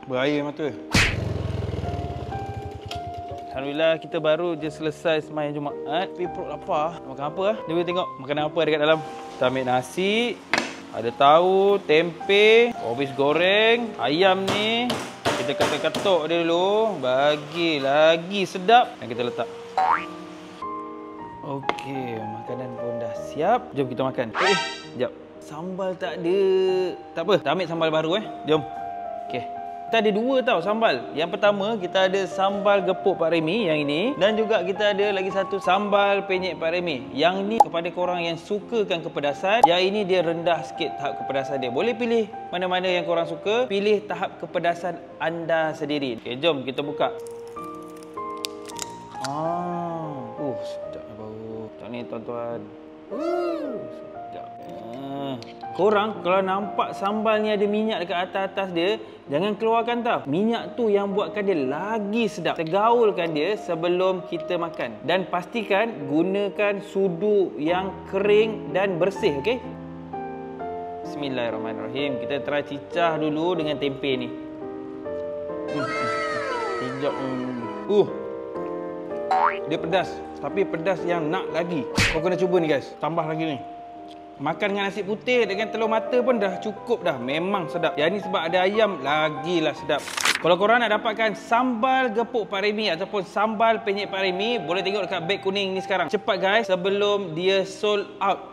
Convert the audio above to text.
Berair mata. Alhamdulillah kita baru je selesai sembahyang Jumaat. Tapi perut lapar. Makan apa lah? Dia boleh tengok makanan apa dekat dalam. Kita ambil nasi. Ada tahu, tempe, obis goreng, ayam ni. Kita ketuk-ketuk dia dulu. Bagi lagi sedap. Dan kita letak. Okey, makanan pun dah siap. Jom kita makan. Sekejap. Sambal tak ada. Tak apa, kita ambil sambal baru Jom. Okey. Kita ada dua tau sambal. Yang pertama kita ada sambal gepuk Pak Remy yang ini. Dan juga kita ada lagi satu sambal penyet Pak Remy. Yang ni kepada korang yang sukakan kepedasan. Yang ini dia rendah sikit tahap kepedasan dia. Boleh pilih mana-mana yang korang suka. Pilih tahap kepedasan anda sendiri. Okey, jom kita buka. Sedapnya bau. Tak ni tuan-tuan. Sedap. Korang kalau nampak sambal ni ada minyak dekat atas-atas dia, jangan keluarkan tau. Minyak tu yang buatkan dia lagi sedap. Tergaulkan dia sebelum kita makan. Dan pastikan gunakan sudu yang kering dan bersih, okey? Bismillahirrahmanirrahim. Kita try cicah dulu dengan tempe ni. Sekejap. Dia pedas. Tapi pedas yang nak lagi. Kau kena cuba ni guys. Tambah lagi ni. Makan dengan nasi putih dengan telur mata pun dah cukup dah. Memang sedap. Yang ni sebab ada ayam, lagilah sedap. Kalau korang nak dapatkan sambal gepuk Pak Remy ataupun sambal penyet Pak Remy, boleh tengok dekat beg kuning ni sekarang. Cepat guys sebelum dia sold out.